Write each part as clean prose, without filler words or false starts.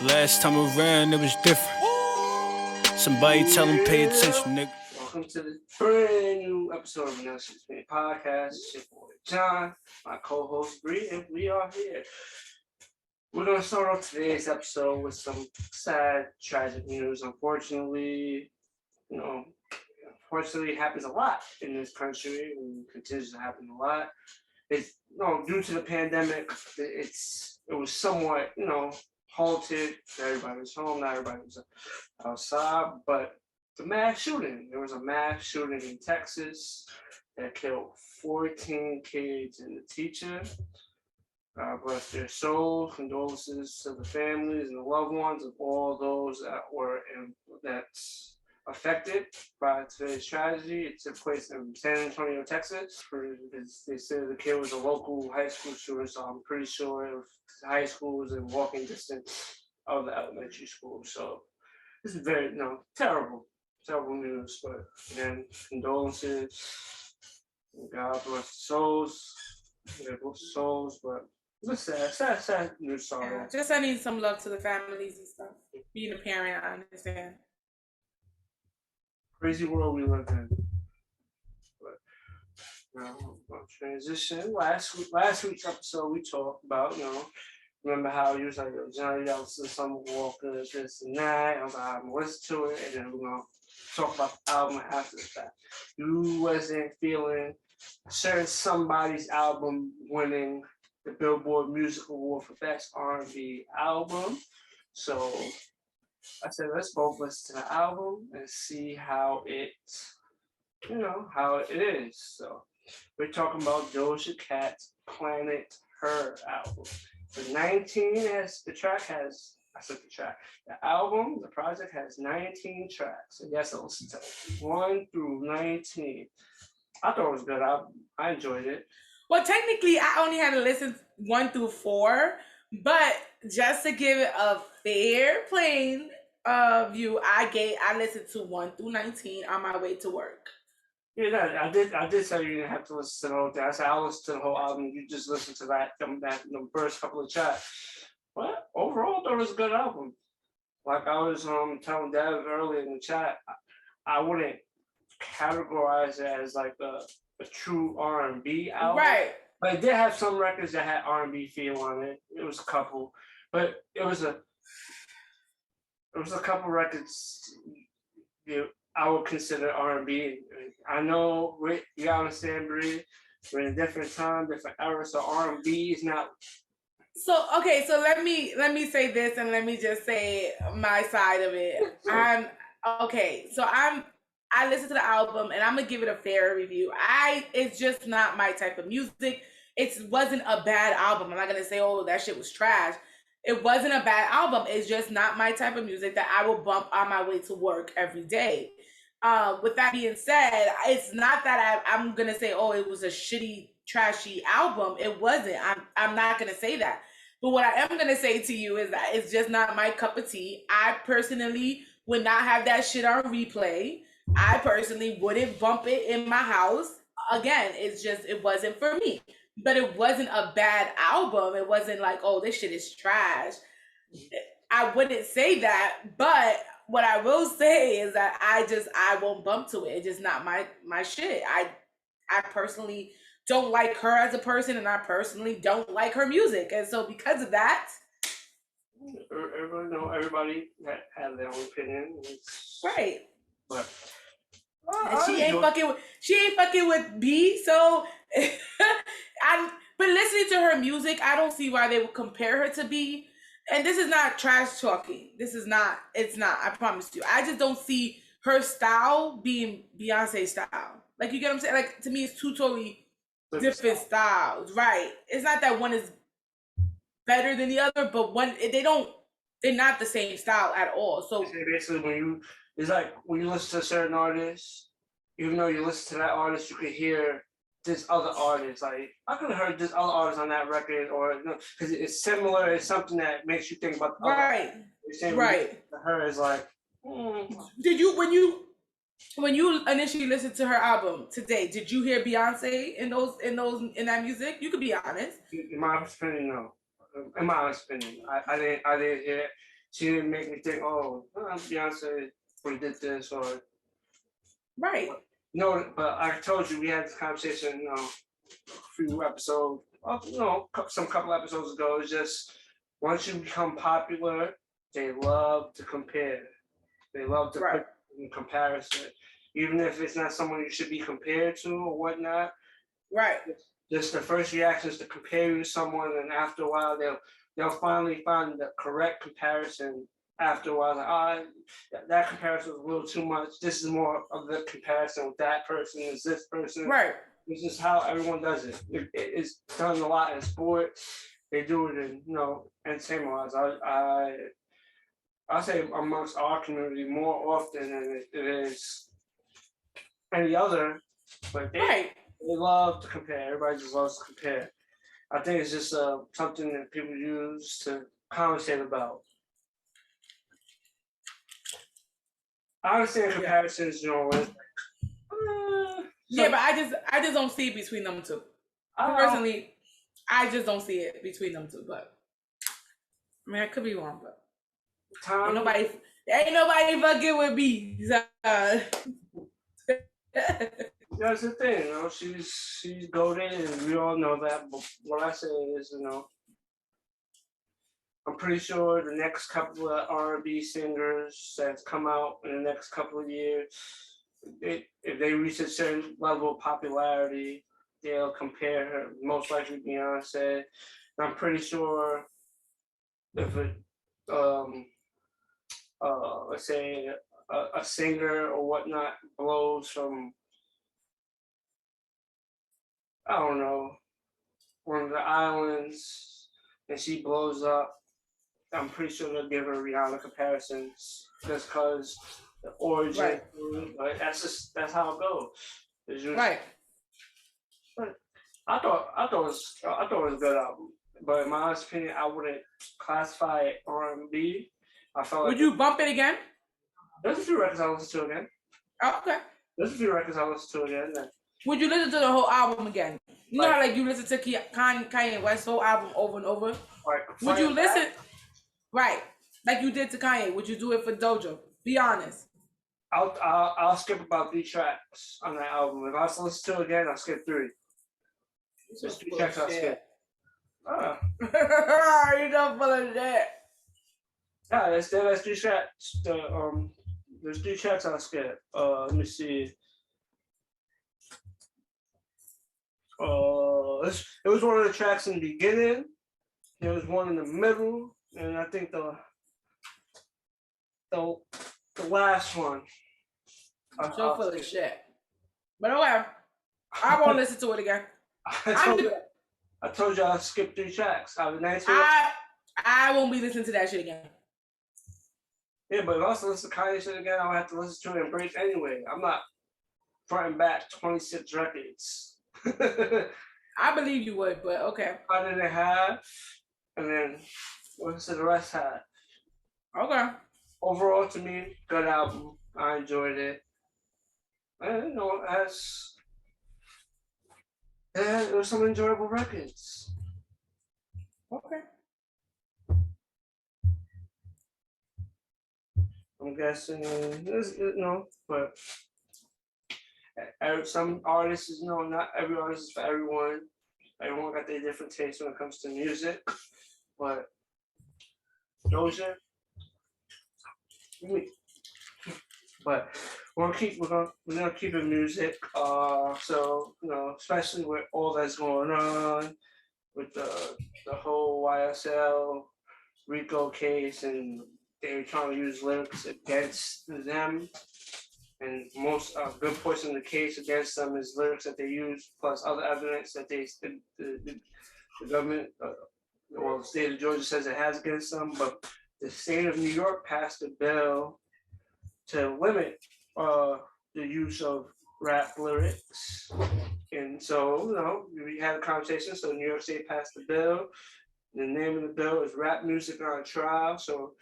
Last time around, it was different. Somebody tell him pay attention, nigga. Welcome to the brand new episode of the Now Shit's Made podcast. It's your boy John, my co-host Bree, and we are here. We're going to start off today's episode with some sad, tragic news. Unfortunately, it happens a lot in this country and continues to happen a lot. It's due to the pandemic, it was somewhat, halted. Everybody was home, not everybody was outside, but the mass shooting. There was a mass shooting in Texas that killed 14 kids and a teacher. God bless their souls. Condolences to the families and the loved ones of all those that's affected by today's tragedy. It took place in San Antonio, Texas. They said the kid was a local high school student, so I'm pretty sure high school was in walking distance of the elementary school. So this is very, terrible news. But again, condolences. God bless the souls. God bless the souls. But it's sad news story. Yeah, just sending some love to the families and stuff. Being a parent, I understand. Crazy world we live in. But transition. Last week's episode we talked about, remember how you was like, Johnny, I was to Summer Walker, this and that. I was like, I'm gonna listen to it, and then we're gonna talk about the album after the fact. You wasn't feeling certain somebody's album winning the Billboard Music Award for Best R&B Album. So I said, let's both listen to the album and see how it is. So we're talking about Doja Catt's Planet Her album. The project has 19 tracks. And yes, I listened to it. 1 through 19. I thought it was good. I enjoyed it. Well, technically, I only had to listen 1 through 4, but just to give it a fair plain view, I listened to 1 through 19 on my way to work. Yeah, I did say you didn't have to listen to the whole thing. I said I'll listen to the whole album. You just listen to the first couple of tracks. But overall, it was a good album. Like I was telling Dev earlier in the chat, I wouldn't categorize it as like a true R&B album. Right. But it did have some records that had R&B feel on it. It was a couple. But it was a couple records I would consider R&B. I know, you gotta understand, Bree, we're in a different time, different era, so R&B is not... So let me say this, and let me just say my side of it. I listened to the album, and I'm gonna give it a fair review. It's just not my type of music. It wasn't a bad album. I'm not gonna say, oh, that shit was trash. It wasn't a bad album. It's just not my type of music that I will bump on my way to work every day. With that being said, it's not that I'm gonna say, oh, it was a shitty, trashy album. It wasn't. I'm not gonna say that. But what I am gonna say to you is that it's just not my cup of tea. I personally would not have that shit on replay. I personally wouldn't bump it in my house. Again, it wasn't for me. But it wasn't a bad album. It wasn't like, oh, this shit is trash. I wouldn't say that, but what I will say is that I won't bump to it. It's just not my shit. I personally don't like her as a person, and I personally don't like her music. And so because of that, everybody has their own opinion. Right. But she ain't fucking with B, so but listening to her music, I don't see why they would compare her to B. And this is not trash talking. It's not, I promise you. I just don't see her style being Beyonce's style. Like, you get what I'm saying? Like, to me, it's two totally different styles. Right. It's not that one is better than the other, but they're not the same style at all. So basically, it's like when you listen to a certain artist, even though you listen to that artist, you could hear this other artist. Like, I could have heard this other artist on that record, or because it's similar. It's something that makes you think about the other artist. Right. Her is like. Did you when you initially listened to her album today? Did you hear Beyonce in that music? You could be honest. In my opinion, no. In my honest opinion, I didn't hear it. she didn't make me think, oh, Beyonce did this or Right. no. But I told you we had this conversation, a few episodes, some couple episodes ago. It's just once you become popular, they love to compare. They love to put in comparison, even if it's not someone you should be compared to or whatnot. Right. Just the first reaction is to compare you to someone, and after a while, they'll finally find the correct comparison. After a while, like, that comparison was a little too much. This is more of the comparison with that person is this person. Right. This is how everyone does it. It's done a lot in sports. They do it in entertainment wise. I say amongst our community more often than it is any other, but they love to compare. Everybody just loves to compare. I think it's just something that people use to conversate about. I understand comparisons, with, yeah, but I just don't see it between them two. Personally, I just don't see it between them two. But I mean, I could be wrong, but ain't nobody fucking with me. So. That's the thing, she's goated, and we all know that. But what I say is, I'm pretty sure the next couple of R&B singers that come out in the next couple of years, if they reach a certain level of popularity, they'll compare her, most likely Beyonce. And I'm pretty sure if it, let's say a singer or whatnot blows from, I don't know, one of the islands, and she blows up, I'm pretty sure they'll give her Rihanna comparisons just because the origin. But that's how it goes. Right. But I thought it was a good album. But in my honest opinion, I wouldn't classify it R&B. I felt Would you bump it again? There's a few records I listen to again. Oh, okay. There's a few records I listen to again. Would you listen to the whole album again? You know how you listen to Kanye West's whole album over and over? Would you listen? Right, like you did to Kanye. Would you do it for Doja? Be honest. I'll skip about 3 tracks on that album. If I was to listen to it again, I'll skip 3. There's 3 tracks I'll skip. You don't full of that. Yeah, that's 3 tracks. There's 3 tracks I'll skip. Let me see. It was one of the tracks in the beginning. There was one in the middle, and I think the last one. I'm so full of shit. But okay, I won't listen to it again. I told you I'll skip 3 tracks. I won't be listening to that shit again. Yeah, but if I was to listen to Kanye shit again, I would have to listen to it in breaks anyway. I'm not fronting back 26 records. I believe you would, but okay. Cut it in half, and then what's the rest half? Okay. Overall, to me, good album. I enjoyed it. And there were some enjoyable records. Okay. I'm guessing, but some artists, not every artist is for everyone. Everyone got their different tastes when it comes to music. But Doja, but we're gonna keep it music. So especially with all that's going on with the whole YSL Rico case, and they were trying to use lyrics against them. And most good portion of the case against them is lyrics that they use, plus other evidence that the government, the state of Georgia says it has against them. But the state of New York passed a bill to limit the use of rap lyrics. And so, we had a conversation. So New York State passed the bill. The name of the bill is Rap Music on Trial. So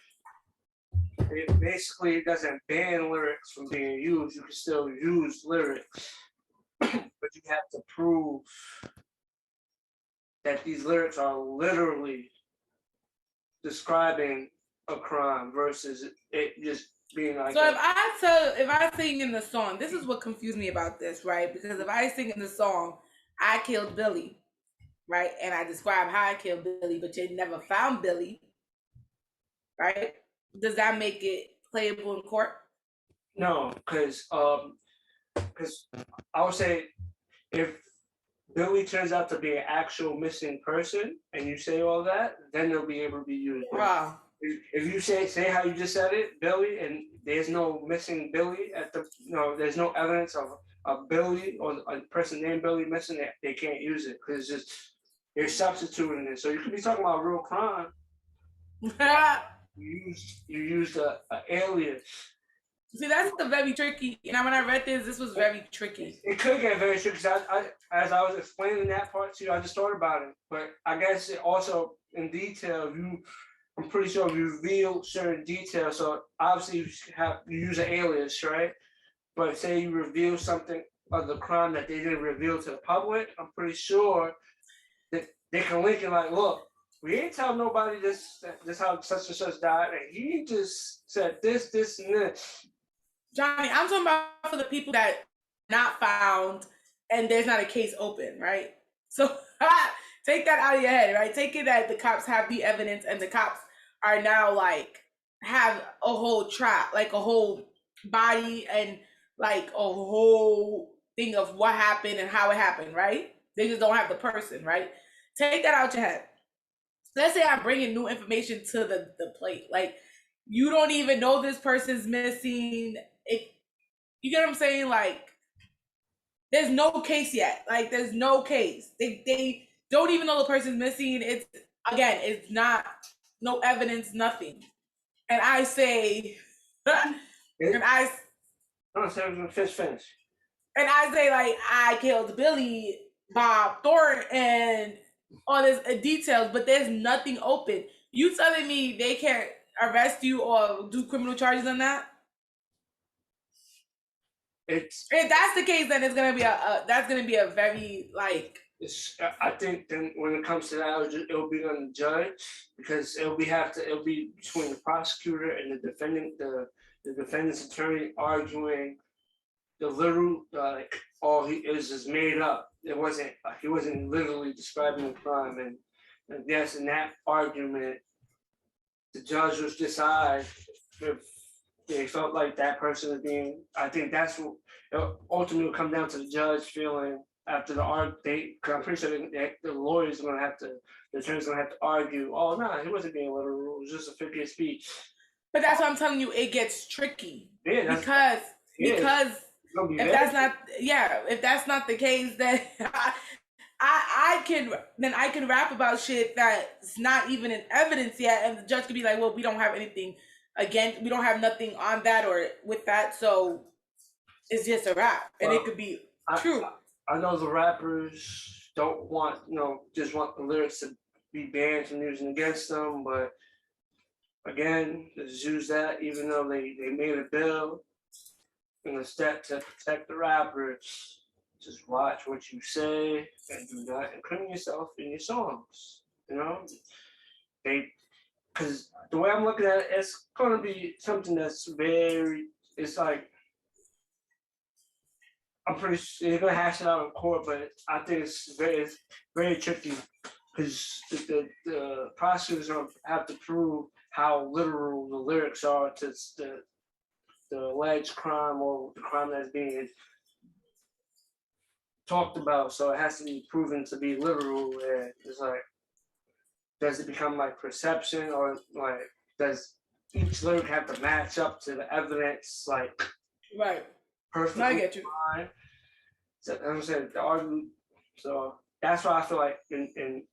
it basically doesn't ban lyrics from being used. You can still use lyrics, but you have to prove that these lyrics are literally describing a crime versus it just being like. So if I sing in the song, this is what confused me about this, right? Because if I sing in the song, I killed Billy, right, and I describe how I killed Billy, but you never found Billy, right? Does that make it playable in court? No, because I would say if Billy turns out to be an actual missing person and you say all that, then they'll be able to be used. Wow. If you say how you just said it, Billy, and there's no missing Billy there's no evidence of a Billy or a person named Billy missing, they can't use it because it's just you're substituting it. So you could be talking about a real crime. You used a alias. See, that's the very tricky. And when I read this was very tricky. It could get very tricky. As I was explaining that part to you, I just thought about it. But I guess it also, in detail, I'm pretty sure you reveal certain details. So obviously you use an alias, right? But say you reveal something of the crime that they didn't reveal to the public, I'm pretty sure that they can link it like, look, we ain't tell nobody this how such and such died, and he just said this, and this. Johnny, I'm talking about for the people that not found and there's not a case open, right? So take that out of your head, right? Take it that the cops have the evidence and the cops are now like have a whole trap, like a whole body and like a whole thing of what happened and how it happened, right? They just don't have the person, right? Take that out your head. Let's say I'm bringing new information to the plate. Like, you don't even know this person's missing. You get what I'm saying? Like, there's no case yet. Like, there's no case. They don't even know the person's missing. It's not, no evidence, nothing. And I say, finish. And I say, like, I killed Billy, Bob, Thornton, and all this details, but there's nothing open. You telling me they can't arrest you or do criminal charges on that? If that's the case, then it's gonna be a very like. I think then when it comes to that, it'll be on the judge because it'll be between the prosecutor and the defendant, the defendant's attorney arguing the literal like all he is made up. It wasn't he wasn't literally describing the crime, and yes, in that argument, the judge was decide if they felt like that person is being. I think that's what ultimately will come down to the judge feeling after the argument. I'm pretty sure the lawyers are the attorney's gonna have to argue. Oh no, he wasn't being literal. It was just a figure of speech. But that's what I'm telling you. It gets tricky. Yeah, because if that's not the case, then I can rap about shit that's not even in evidence yet, and the judge could be like, well, we don't have anything we don't have nothing on that or with that, so it's just a rap, and it could be true. I know the rappers don't want just want the lyrics to be banned from using against them, but again, just use that even though they made a bill in a step to protect the rappers. Just watch what you say and do not incriminate yourself in your songs. Because the way I'm looking at it, it's going to be something that's it's like, I'm pretty sure they're going to hash it out in court, but I think it's very tricky because the prosecutors are going to have to prove how literal the lyrics are to the alleged crime or the crime that's being talked about. So it has to be proven to be literal. And it's like, does it become like perception, or like does each lyric have to match up to the evidence? Like, right. Perfectly. I get you. Fine. So I'm saying the argument. So that's why I feel like in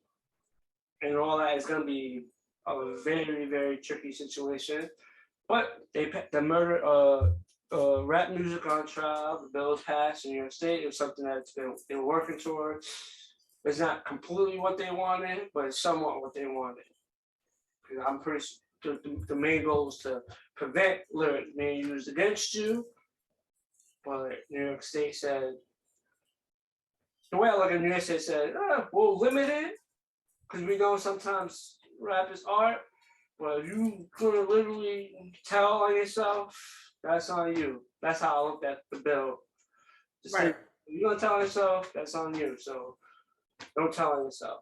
all that it's gonna be a very, very tricky situation. But the murder rap music on trial, the bills passed in New York State. It's something that's been working towards. It's not completely what they wanted, but it's somewhat what they wanted. Because I'm pretty sure the main goal is to prevent lyrics being used against you. But New York State said, the way I look at New York State said, we'll limit it because we know sometimes rap is art, Well, if you gonna literally tell on yourself, that's on you. That's how I look at the bill. Just say, Right. if you're gonna tell on yourself, that's on you. So don't tell on yourself.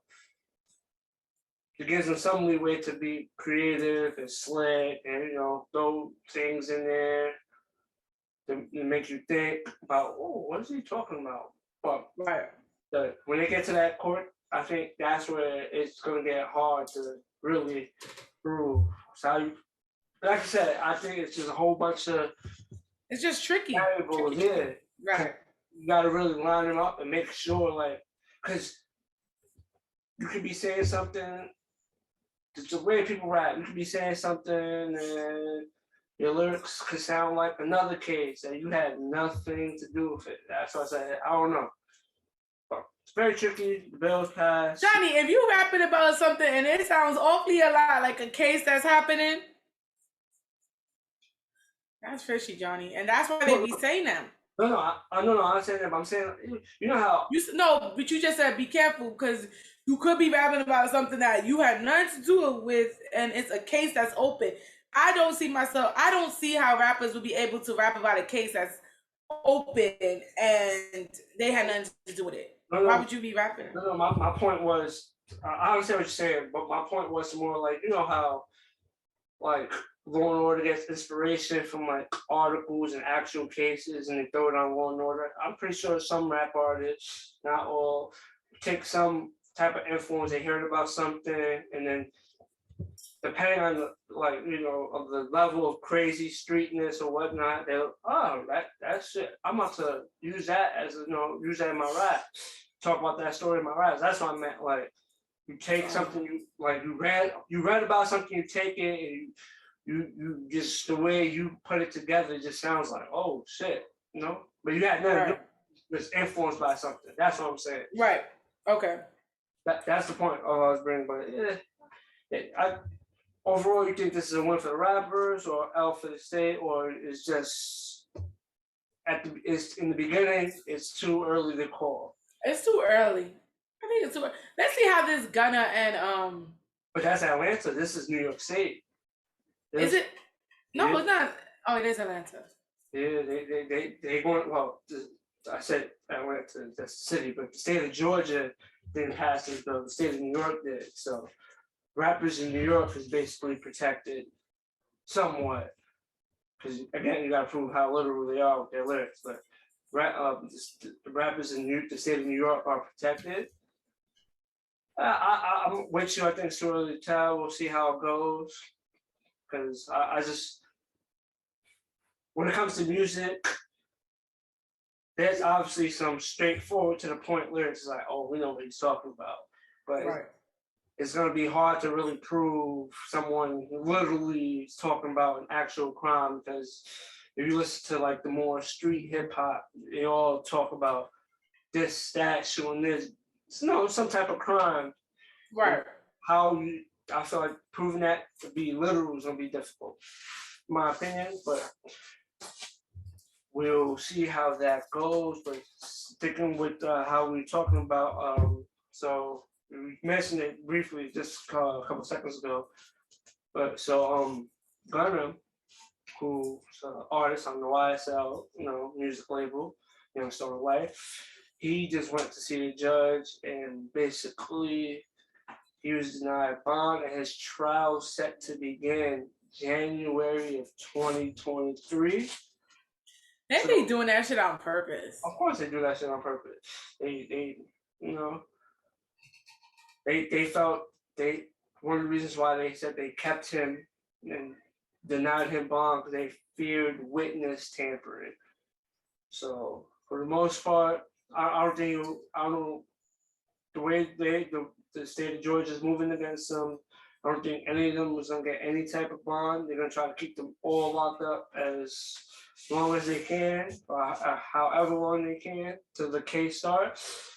It gives them some leeway to be creative and slick and throw things in there to make you think about, oh, what is he talking about? But Right. when they get to that court, I think that's where it's gonna get hard to really prove. So like I said, I think it's just a whole bunch of It's just tricky. variables. Yeah, Right. you gotta really line them up and make sure, like, because you could be saying something. It's the way people rap. You could be saying something and your lyrics could sound like another case and you had nothing to do with it. That's what I said. I don't know. But it's very tricky. The bill's passed. Johnny, if you rapping about something and it sounds awfully a lot like a case that's happening, that's fishy, Johnny. And that's why they be saying that. No, I'm not saying that, but I'm saying, you know how... No, but you just said be careful because you could be rapping about something that you had nothing to do with and it's a case that's open. I don't see how rappers would be able to rap about a case that's open and they had nothing to do with it. Why would you be rapping? No, my point was, I understand what you're saying, but my point was more like, you know how, like, Law and Order gets inspiration from like articles and actual cases and they throw it on Law and Order. I'm pretty sure some rap artists, not all, take some type of influence, they heard about something, and then depending on of the level of crazy streetness or whatnot, they'll that shit. I'm about to use that as use that in my rap. Talk about that story in my raps. That's what I meant. Like you take something you read about something, you take it and you just the way you put it together, it just sounds like, oh shit, But you had nothing. Was influenced by something. That's what I'm saying. Right. Okay. That's the point. I was bringing, but overall, you think this is a win for the rappers or L for the state, or it's just it's in the beginning? It's too early to call. It's too early. I think it's too early. Let's see how this Gunna and But that's Atlanta. This is New York State. Is it? No, it's not. Oh, it is Atlanta. Yeah, they going. Well, I said Atlanta, that's the city, but the state of Georgia didn't pass it, though. The state of New York did. So rappers in New York is basically protected somewhat. Because again, you got to prove how literal they are with their lyrics. But the rappers in the state of New York are protected. I'm with you. I think it's too early to tell. We'll see how it goes. Because I just, when it comes to music, there's obviously some straightforward to the point lyrics. It's like, oh, we know what he's talking about. But it's going to be hard to really prove someone literally is talking about an actual crime, because if you listen to like the more street hip hop, they all talk about this, that, showing this, some type of crime. Right. I feel like proving that to be literal is going to be difficult, in my opinion, but we'll see how that goes. But sticking with how we're talking about, so we mentioned it briefly just a couple seconds ago, but so Gunna, who's an artist on the YSL, music label, Sort of Life, he just went to see the judge and basically he was denied bond and his trial set to begin January of 2023. They be doing that shit on purpose. Of course they do that shit on purpose. They felt one of the reasons why they said they kept him and denied him bond because they feared witness tampering. So for the most part, I don't know the way the state of Georgia is moving against them. I don't think any of them was gonna get any type of bond. They're gonna try to keep them all locked up as long as they can, or however long they can till the case starts.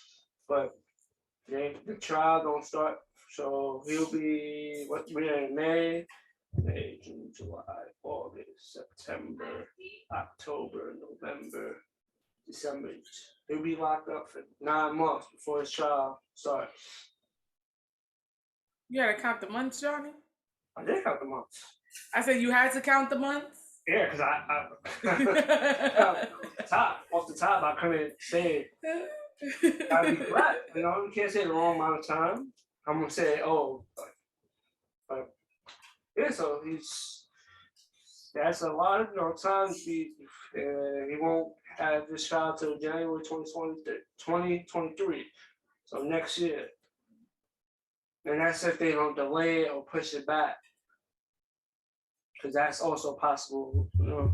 But the trial don't start, so he'll be we're in May, June, July, August, September, October, November, December. He'll be locked up for 9 months before his trial starts. You gotta count the months, Johnny? I did count the months. I said you had to count the months? Yeah, because I off the top, I couldn't say it. Gotta be correct. You know, you can't say the wrong amount of time. I'm gonna say, oh, but yeah, so that's a lot of time. He won't have this child till January 2023. So next year. And that's if they don't delay it or push it back. Because that's also possible, you know.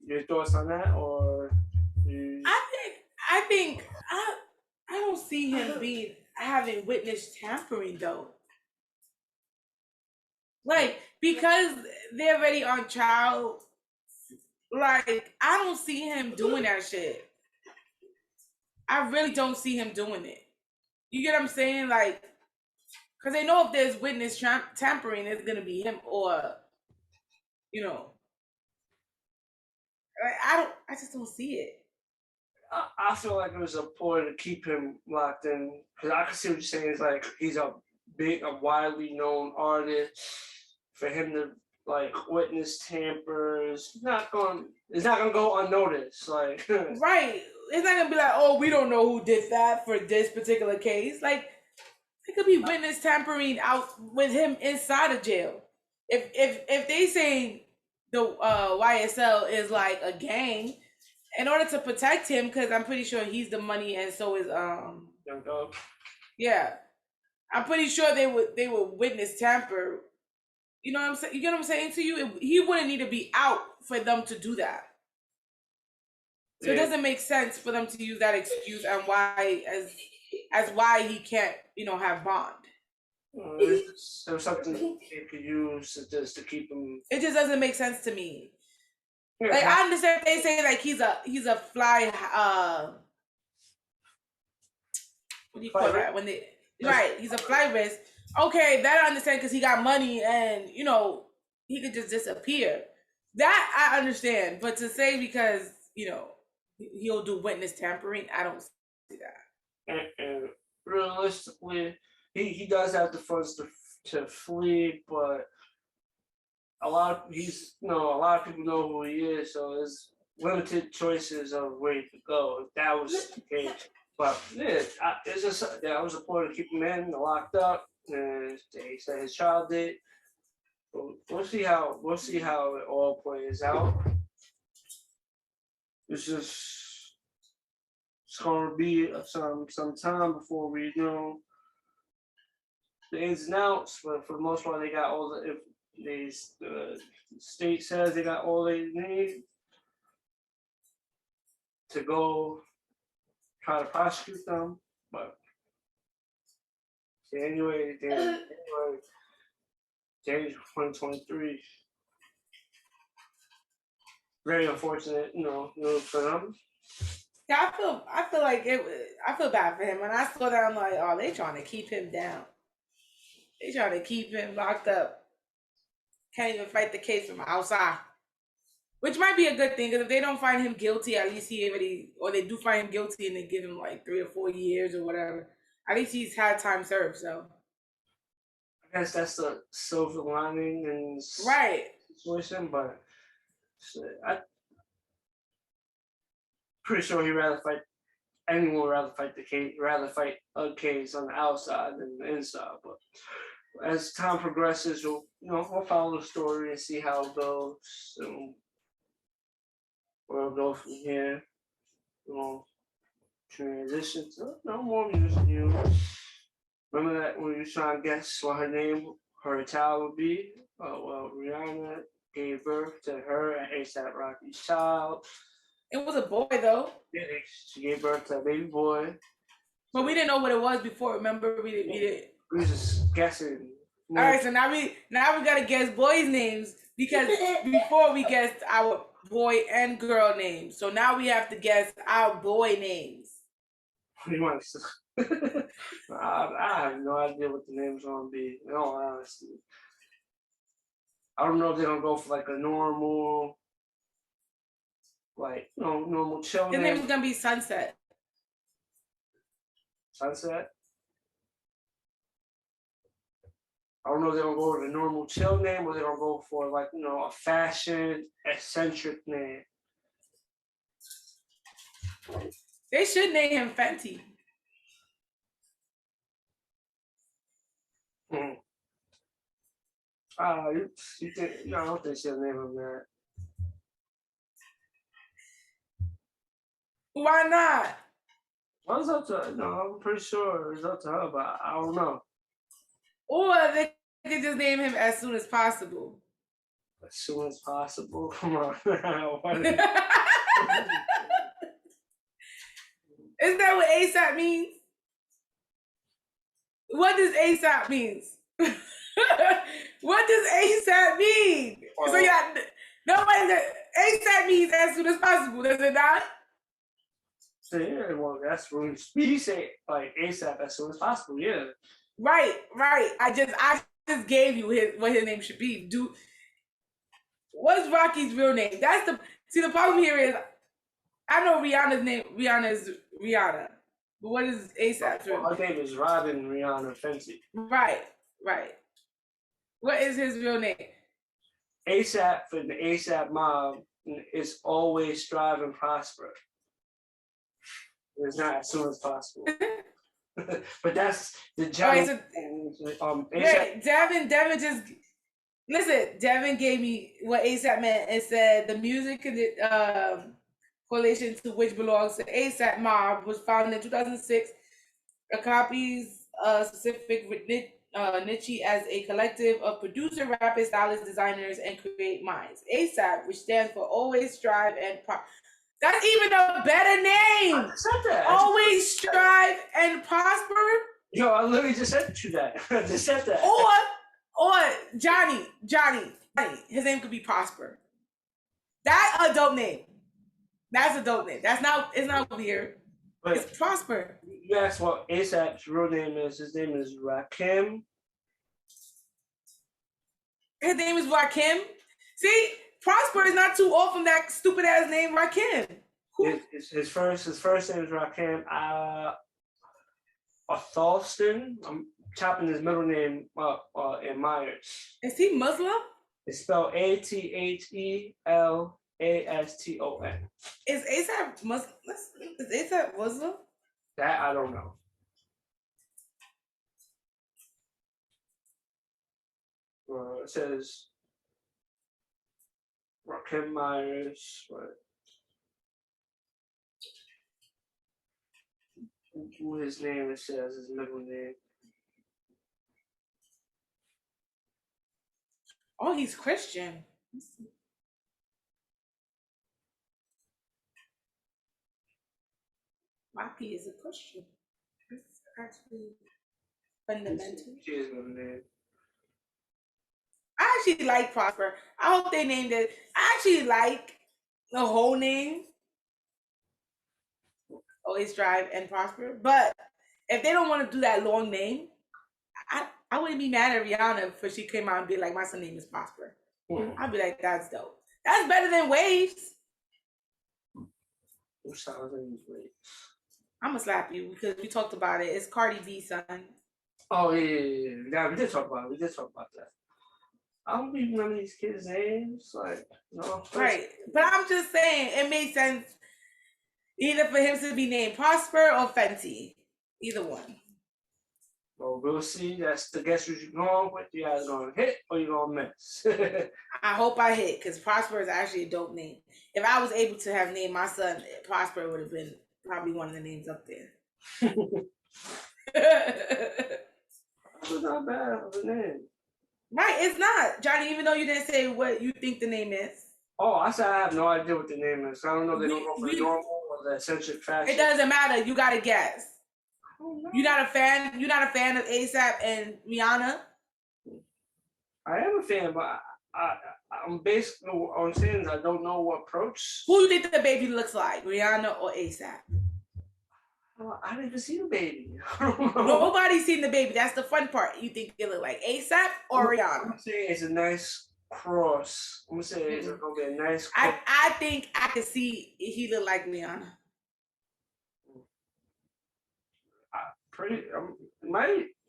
Your thoughts on that, or I don't see him having witness tampering though. Like, because they're already on trial, like, I don't see him doing that shit. I really don't see him doing it. You get what I'm saying? Like, because they know if there's witness tampering, it's gonna be him or, you know. I just don't see it. I feel like it was a ploy to keep him locked in. Because I can see what you're saying. It's like he's a widely known artist. For him to like witness tampers, it's not gonna go unnoticed. Like right, it's not gonna be like, oh, we don't know who did that for this particular case. Like, it could be witness tampering out with him inside of jail. If they say the YSL is like a gang, in order to protect him, because I'm pretty sure he's the money and so is Young Dog. Yeah, I'm pretty sure they would witness tamper. You know what I'm saying? You get what I'm saying to you? He wouldn't need to be out for them to do that. So it doesn't make sense for them to use that excuse and why as why he can't, have bond. There's something they could use just to keep him. It just doesn't make sense to me. Like, I understand they say like he's a fly what do you call that when they right, he's a fly risk. Okay, that I understand because he got money and he could just disappear. That I understand, but to say because he'll do witness tampering, I don't see that. And realistically, he does have the funds to flee, but a lot of people know who he is, so there's limited choices of where he could go if that was the case. But yeah, it's just I was a ploy to keep him locked up, and they said his child did. We'll see how it all plays out. It's gonna be some time before we know the ins and outs, but for the most part, they got all the. If the state says they got all they need to go try to prosecute them, but January 2023. Very unfortunate, news for them. Yeah, I feel like I feel bad for him. When I saw that, I'm like, oh, they trying to keep him down. They trying to keep him locked up. Can't even fight the case from outside. Which might be a good thing, because if they don't find him guilty, at least or they do find him guilty and they give him like 3 or 4 years or whatever, at least he's had time served, so. I guess that's the silver lining in right situation, but I'm pretty sure anyone would rather fight a case on the outside than the inside. But as time progresses, we'll follow the story and see how it goes. And we'll go from here. We'll transition to more music news. Remember that when you were trying to guess what her child would be? Well, Rihanna gave birth to her and A$AP Rocky's child. It was a boy, though. Yeah, she gave birth to a baby boy. But we didn't know what it was before. Remember, we didn't. We was just guessing. All right, so now we gotta guess boys' names, because before we guessed our boy and girl names. So now we have to guess our boy names. You want to? I have no idea what the name's gonna be. In all honesty, I don't know if they're gonna go for like a normal, normal chill His name. name is gonna be Sunset. Sunset. I don't know if they're gonna go with a normal chill name or they're gonna go for like, you know, a fashion eccentric name. They should name him Fenty. Mm. You think, I don't think she'll name him that. Why not? Well, it's up to her. No, I'm pretty sure it's up to her, but I don't know. Or they could just name him as soon as possible. As soon as possible. Come on. Isn't that what ASAP means? What does ASAP means? What does ASAP mean? Well, So yeah, nobody. ASAP means as soon as possible, does it not? So yeah, well, that's when you say like ASAP as soon as possible. Yeah. Right. I just gave you what his name should be. What's Rocky's real name? The problem here is I know Rihanna's name. Rihanna is Rihanna. But what is ASAP's real Her name is Robin Rihanna Fenty. Right. What is his real name? ASAP for the ASAP mob is always strive and prosper. It's not as soon as possible. But that's the general. Right, Devin just listen. Devin gave me what ASAP meant and said the music coalition to which belongs to ASAP Mob was founded in 2006. It copies specific niche as a collective of producer, rappers, stylists, designers, and create minds. ASAP, which stands for Always Strive and That's even a better name. I said that. Always strive and prosper. Yo, I literally just said to that. I just said that. Or Johnny. His name could be Prosper. That's a dope name. That's a dope name. It's not weird. But it's Prosper. You asked what ASAP's real name is. His name is Rakim. His name is Rakim. See, Prosper is not too off from that stupid ass name Rakim. His first name is Rakim. Thorsten. I'm chopping his middle name up in Myers. Is he Muslim? It's spelled ATHELASTON. Is ASAP Muslim? Is ASAP Muslim? That I don't know. It says Rakim Myers. Who his name it says his middle name. Oh, he's Christian. Rocky is a Christian. That's actually fundamental. She is middle name. I actually like Prosper. I hope they named it. I actually like the whole name. Always Strive and Prosper. But if they don't want to do that long name, I wouldn't be mad at Rihanna if she came out and be like, my son's name is Prosper. I'd be like, that's dope. That's better than Waves. I'm gonna slap you because we talked about it. It's Cardi B's son. Oh yeah. We did talk about it. That. I don't even remember these kids' names. Like, no. Right. But I'm just saying it made sense either for him to be named Prosper or Fenty. Either one. Well, we'll see. That's the guess what you're going with. You guys gonna hit or you gonna miss. I hope I hit because Prosper is actually a dope name. If I was able to have named my son Prosper, it would have been probably one of the names up there. It's not bad of a name. Right, it's not. Johnny, even though you didn't say what you think the name is. Oh, I said I have no idea what the name is. I don't know if they don't go for the normal or the eccentric fashion. It doesn't matter. You gotta guess. You're not a fan of ASAP and Rihanna? I am a fan, but I'm basically what I'm saying is I don't know what approach. Who do you think the baby looks like, Rihanna or ASAP? I didn't even see the baby. Nobody's seen the baby. That's the fun part. You think it look like ASAP or Rihanna? I'm gonna say it's a nice cross. I'm gonna say it's gonna be a nice cross. I think I could see he look like Rihanna.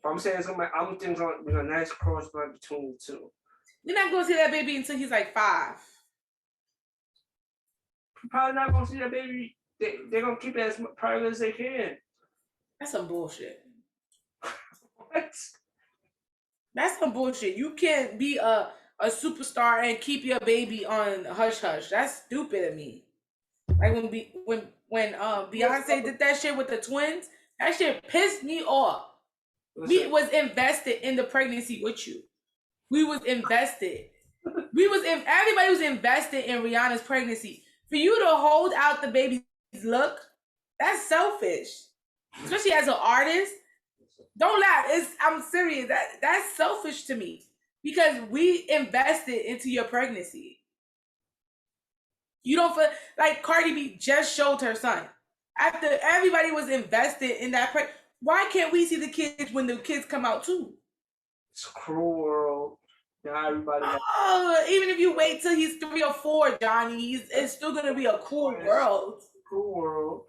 I'm saying I'm thinking a nice crossbred between the two. You're not gonna see that baby until he's like 5. You're probably not gonna see that baby. They're gonna keep it as private as they can. That's some bullshit. What? That's some bullshit. You can't be a superstar and keep your baby on hush hush. That's stupid of me. Like when Beyonce did that shit with the twins, that shit pissed me off. We was invested in the pregnancy with you. We was invested. Everybody was invested in Rihanna's pregnancy. For you to hold out the baby's look, that's selfish. Especially as an artist. Don't laugh. I'm serious. That's selfish to me. Because we invested into your pregnancy. You don't feel like Cardi B just showed her son. After everybody was invested in that why can't we see the kids when the kids come out too? It's a cruel world. Now everybody. Even if you wait till he's 3 or 4, Johnny, it's still gonna be a cool world. Cool world.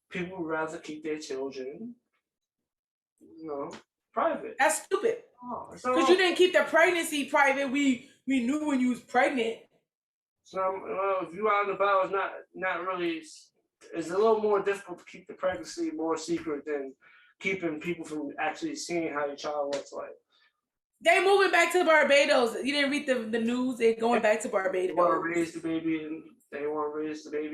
People would rather keep their children, private. That's stupid. Because you didn't keep the pregnancy private. We knew when you was pregnant. So if you out and about, it's not really. It's a little more difficult to keep the pregnancy more secret than keeping people from actually seeing how your child looks like. They moving back to Barbados. You didn't read the news. They're going back to Barbados. They want to raise the baby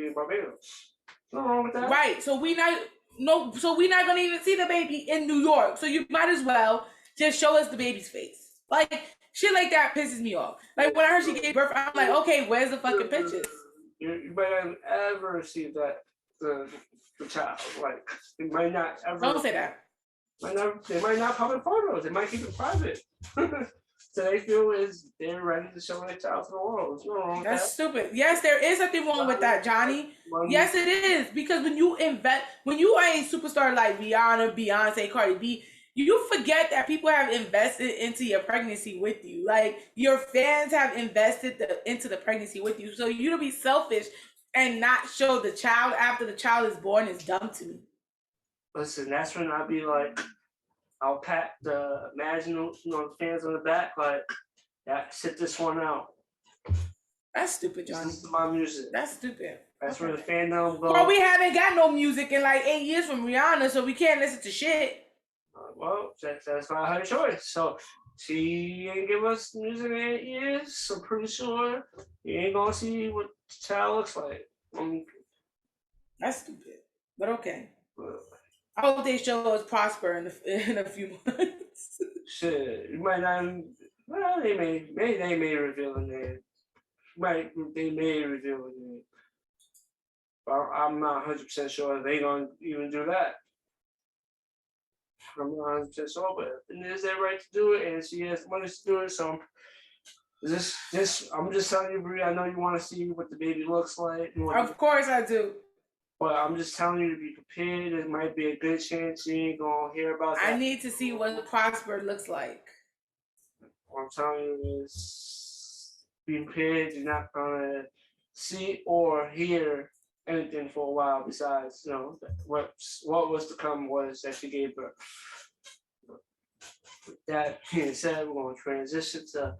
in Barbados. Nothing wrong with that. Right. So we're not gonna even see the baby in New York. So you might as well just show us the baby's face. Like shit like that pisses me off. Like when I heard she gave birth, I'm like, okay, where's the fucking pictures? You might not ever see that the child. Like they might not ever. Don't say that. They might not publish photos. They might keep it private. So they feel they're ready to show their child to the world. There's no wrong with that. That's stupid. Yes, there is something wrong with that, Johnny. Yes, it is. Because when you are a superstar like Rihanna, Beyonce, Cardi B, you forget that people have invested into your pregnancy with you. Like your fans have invested into the pregnancy with you. So you to be selfish and not show the child after the child is born is dumb to me. Listen, that's when I'll be like, I'll pat the fans on the back, like, sit this one out. That's stupid, Johnny. This is my music. That's stupid. That's where the fandom goes. Well, we haven't got no music in like 8 years from Rihanna, so we can't listen to shit. Well, that's not her choice. So she ain't give us music in 8 years. So I'm pretty sure you ain't gonna see what the child looks like. That's stupid, but okay. I hope they show us prosper in a few months. Shit, you might not. Well, they may reveal it. They may reveal it. But I'm not 100% sure they gonna even do that. I'm not 100% sure, but it is their right to do it, and she has money to do it. So I'm just telling you, Brie. I know you want to see what the baby looks like. Of course, I do. But I'm just telling you to be prepared. There might be a good chance you ain't gonna hear about that. I need to see what prosper looks like. What I'm telling you is be prepared. You're not gonna see or hear anything for a while besides, what was to come was that she gave birth. With that being said, we're gonna transition to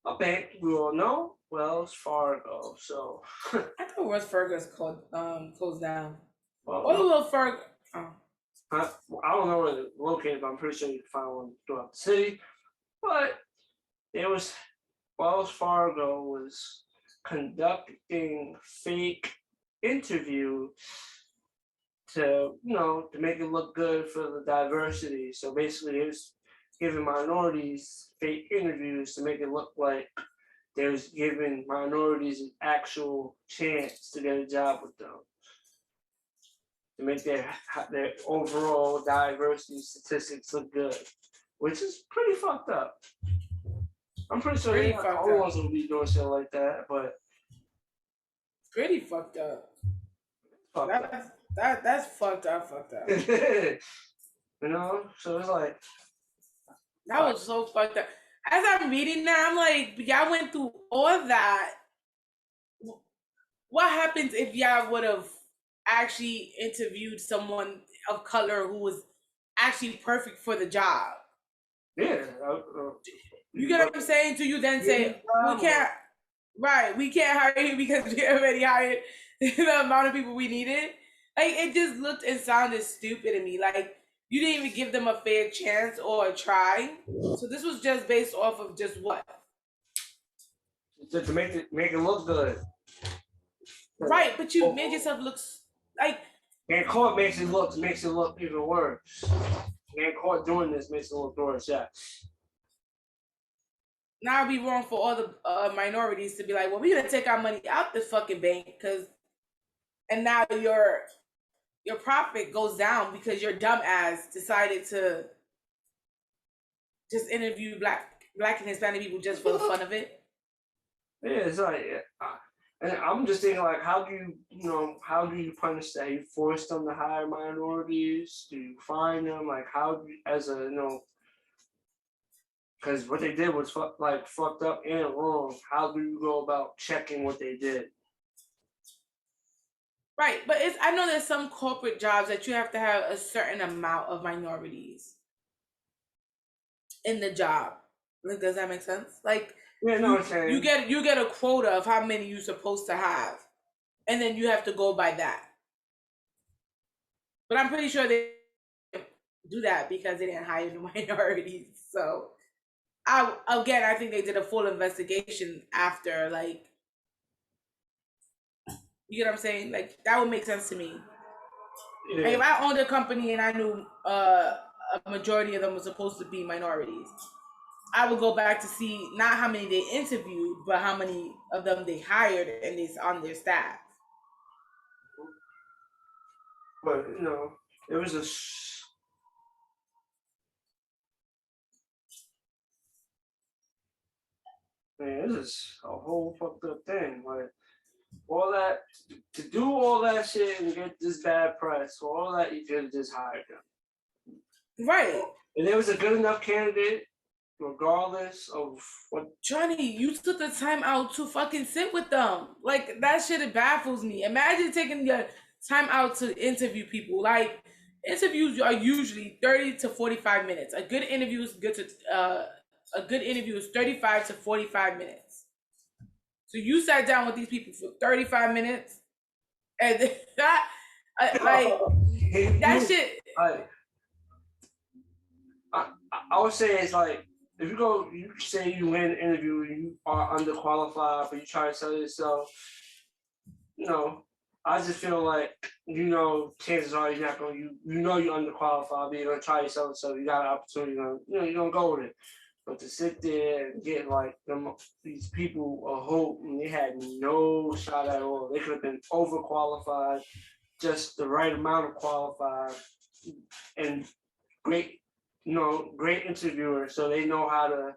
a bank we all know, Wells Fargo. So I thought Wells Fargo's closed down. Well, what Wells Fargo? I don't know where it's located, but I'm pretty sure you can find one throughout the city. But Wells Fargo was conducting fake interviews to make it look good for the diversity. So basically, it was giving minorities fake interviews to make it look like they was giving minorities an actual chance to get a job with them, to make their overall diversity statistics look good, which is pretty fucked up. I'm pretty sure they're not the only ones will be doing shit like that, but pretty fucked up. That's fucked up. So it's like that was so fucked up. As I'm reading that, I'm like, y'all went through all that. What happens if y'all would have actually interviewed someone of color who was actually perfect for the job? Yeah. You get what I'm saying? Do you then say, we can't hire you because we already hired the amount of people we needed? Like, it just looked and sounded stupid to me. Like, you didn't even give them a fair chance or a try. So this was just based off of just what? Just to make it look good. Right, but you made yourself look like. And Court makes it look even worse. And Court doing this makes it look worse. Yeah. Now it'd be wrong for all the minorities to be like, well, we're gonna take our money out this fucking bank and now your profit goes down because your dumb ass decided to just interview black and Hispanic people just for the fun of it. Yeah, it's like, and I'm just thinking like, how do you punish that? You force them to hire minorities? Do you fine them? Like, because what they did was fucked up and wrong. How do you go about checking what they did? Right, but I know there's some corporate jobs that you have to have a certain amount of minorities in the job. Like, does that make sense? Like, yeah, no, I'm saying you get a quota of how many you're supposed to have, and then you have to go by that. But I'm pretty sure they do that because they didn't hire the minorities. So, I think they did a full investigation after, like, you get what I'm saying? Like, that would make sense to me. Yeah. Like, if I owned a company and I knew a majority of them were supposed to be minorities, I would go back to see not how many they interviewed, but how many of them they hired and is on their staff. But it was this is a whole fucked up thing. Like, all that to do all that shit and get this bad press, for all that you could have just hired them. Right. And it was a good enough candidate, regardless of what. Johnny, you took the time out to fucking sit with them. Like, that shit baffles me. Imagine taking your time out to interview people. Like, interviews are usually 30 to 45 minutes. A good interview is 35 to 45 minutes. So you sat down with these people for 35 minutes, and that, that shit. I would say it's like, if you say you win an interview and you are underqualified, but you try to sell yourself, I just feel like, chances are you're not going to, you're underqualified, but you're going to try yourself, so you got an opportunity, you're going to go with it. But to sit there and get like these people a hope, and they had no shot at all. They could have been overqualified, just the right amount of qualified, and great interviewers, so they know how to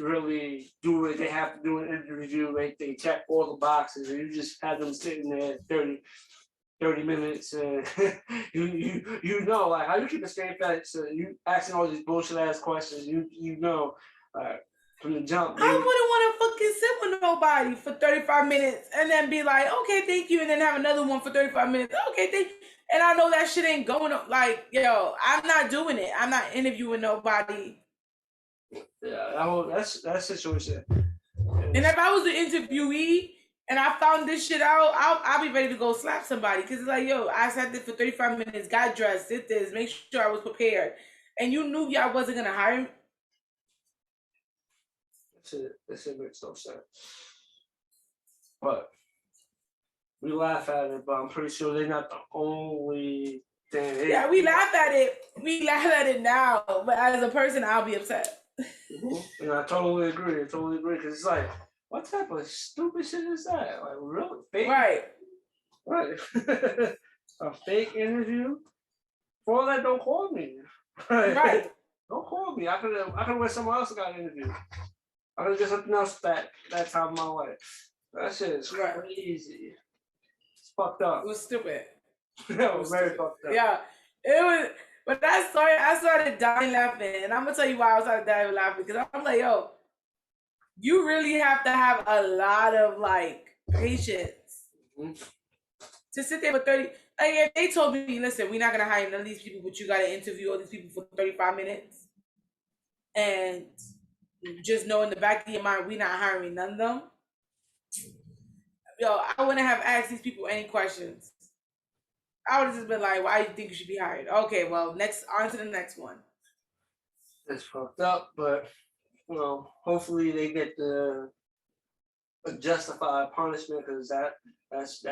really do what they have to do in an interview. They check all the boxes, and you just had them sitting there 30 minutes, and like, how you keep a straight face, you asking all these bullshit ass questions, from the jump. I wouldn't want to fucking sit with nobody for 35 minutes and then be like, okay, thank you, and then have another one for 35 minutes. Okay, thank you. And I know that shit ain't going up. Like, yo, I'm not doing it. I'm not interviewing nobody. Yeah, that situation. And if I was the interviewee and I found this shit out, I'll be ready to go slap somebody. Because it's like, yo, I sat there for 35 minutes, got dressed, did this, make sure I was prepared. And you knew y'all wasn't going to hire me. That shit makes no sense. But we laugh at it, but I'm pretty sure they're not the only thing. Yeah, we laugh at it. We laugh at it now. But as a person, I'll be upset. And I totally agree. Because it's like, what type of stupid shit is that? Like, really? Fake? Right. A fake interview? For all that, don't call me. Right. Don't call me. I could went somewhere else and got an interview. I could have did something else that time of my life. That shit is crazy. It's fucked up. It was stupid. It was very fucked up. Yeah. It was, but that story, I started dying laughing. And I'm going to tell you why I started dying laughing. Because I'm like, yo, you really have to have a lot of, like, patience to sit there for 30. Like, if they told me, listen, we're not going to hire none of these people, but you got to interview all these people for 35 minutes. and just know in the back of your mind we not hiring none of them, yo, I wouldn't have asked these people any questions. I would have just been like, why do you think you should be hired? Okay, well, next on to the next one. It's fucked up, but you know, hopefully they get the a justified punishment because that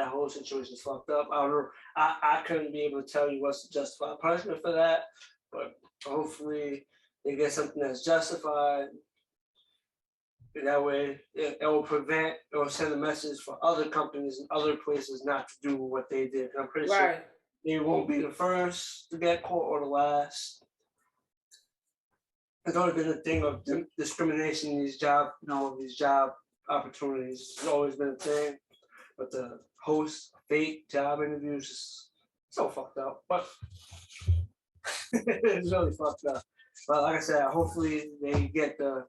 whole situation is fucked up. I don't know. I couldn't be able to tell you what's the justified punishment for that, but hopefully they get something that's justified. That way, it will prevent or send a message for other companies and other places not to do what they did. And I'm pretty sure they won't be the first to get caught or the last. It's always been a thing of discrimination in these job opportunities. It's always been a thing. But the host fake job interviews is so fucked up. But it's really fucked up. But like I said, hopefully they get the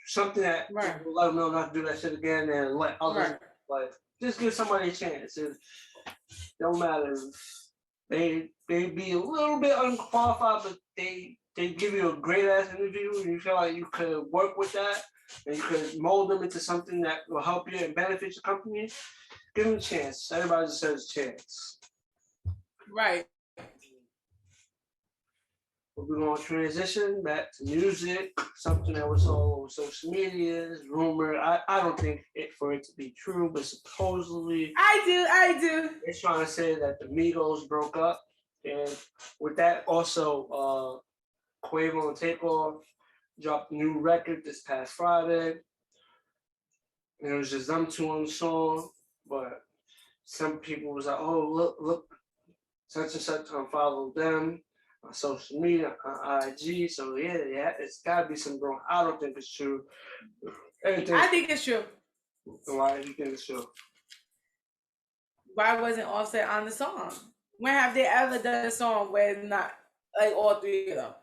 something that will let them know not to do that shit again and let others like just give somebody a chance. It don't matter if they be a little bit unqualified, but they give you a great ass interview and you feel like you could work with that and you could mold them into something that will help you and benefit your company. Give them a chance. Everybody deserves a chance. Right. We're going to transition back to music, something that was all over social media, rumored. I don't think for it to be true, but supposedly I do. They're trying to say that the Migos broke up, and with that also, Quavo and Takeoff dropped a new record this past Friday, and it was just them two on the song. But some people was like, "Oh, look, such and such unfollowed them." On social media, on IG, so yeah, it's gotta be some wrong. I don't think it's true. I think it's true. Why do you think it's true? Why wasn't Offset on the song? When have they ever done a song where not like all three of them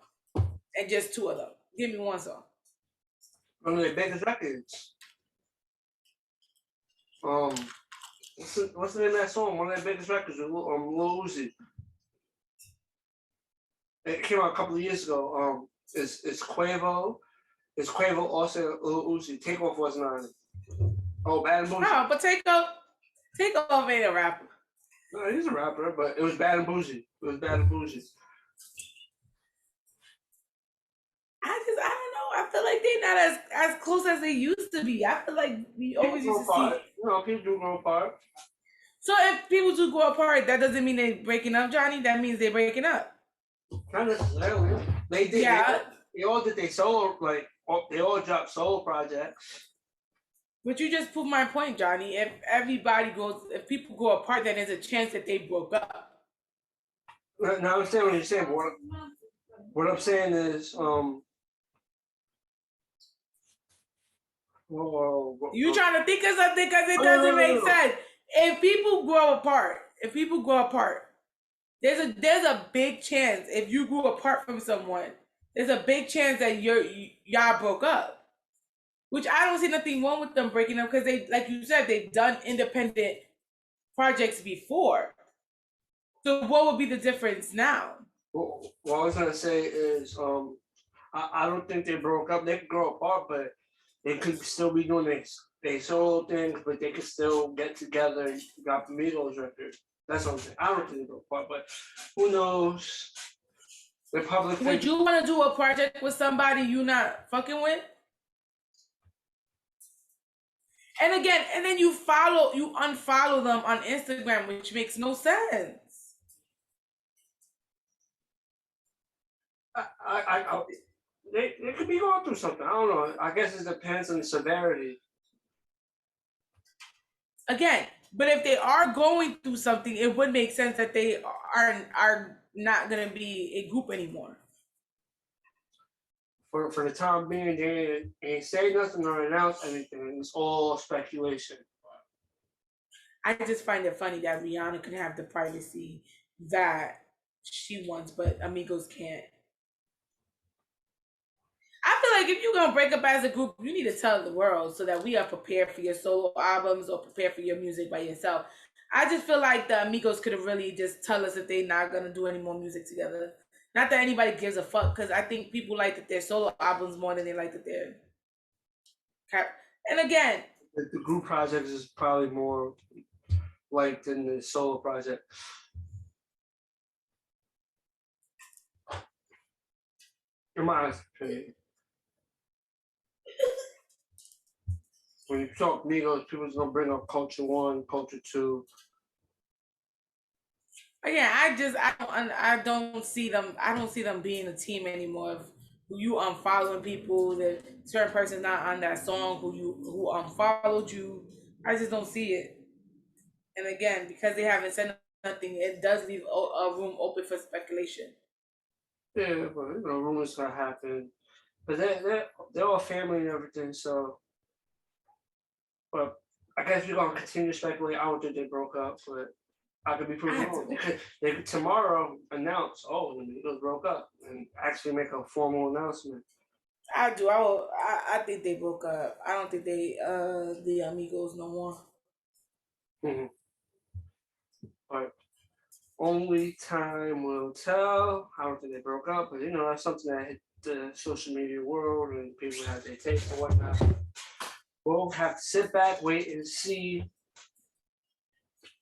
and just two of them? Give me one song. One of their biggest records. What's the name of that song? One of their biggest records with Lil Uzi. It came out a couple of years ago. It's Quavo. It's Quavo, also Lil Uzi. Takeoff wasn't on it. Oh, Bad and Bougie. No, but Takeoff ain't a rapper. No, he's a rapper, but it was Bad and Bougie. I don't know. I feel like they're not as close as they used to be. I feel like we always used to see. People do grow apart. So if people do go apart, that doesn't mean they're breaking up, Johnny. That means they're breaking up. Not necessarily. They did. Yeah. They all did their solo, they all dropped solo projects. But you just proved my point, Johnny. If people go apart, then there's a chance that they broke up. Now I understand what you're saying, but what I'm saying is, you trying to think of something because it doesn't make sense. If people grow apart, there's a big chance if you grew apart from someone, there's a big chance that y'all broke up. Which I don't see nothing wrong with them breaking up because they, like you said, they've done independent projects before. So what would be the difference now? What I was gonna say is, I don't think they broke up. They could grow apart, but they could still be doing their solo things, but they could still get together and drop the Migos record. That's what I'm saying. I don't think they broke apart, but who knows? The public. Would you want to do a project with somebody you not fucking with? And again, and then you unfollow them on Instagram, which makes no sense. They could be going through something. I don't know. I guess it depends on the severity. Again, but if they are going through something, it would make sense that they are not going to be a group anymore. For the time being, they ain't say nothing or announce anything. It's all speculation. I just find it funny that Rihanna can have the privacy that she wants, but Amigos can't. I feel like if you're going to break up as a group, you need to tell the world so that we are prepared for your solo albums or prepared for your music by yourself. I just feel like the Amigos could have really just tell us if they're not going to do any more music together. Not that anybody gives a fuck, because I think people like that their solo albums more than they like that their cap. And again, The group project is probably more liked than the solo project. In my honest opinion. When you talk Migos, people's gonna bring up Culture One, Culture Two. again, I don't see them. I don't see them being a team anymore. If you unfollowing people, that certain person's not on that song, who unfollowed you, I just don't see it. And again, because they haven't said nothing, it does leave a room open for speculation. Yeah, but rumors gonna happen. But they're all family and everything, so. But I guess we're gonna continue to speculate. I don't think they broke up, but I could be proven wrong. They could tomorrow announce, oh, the Migos broke up, and actually make a formal announcement. I do. I think they broke up. I don't think they the Amigos no more. Mm-hmm. But only time will tell. I don't think they broke up, but that's something that hit the social media world, and people have their takes and whatnot. We'll have to sit back, wait, and see.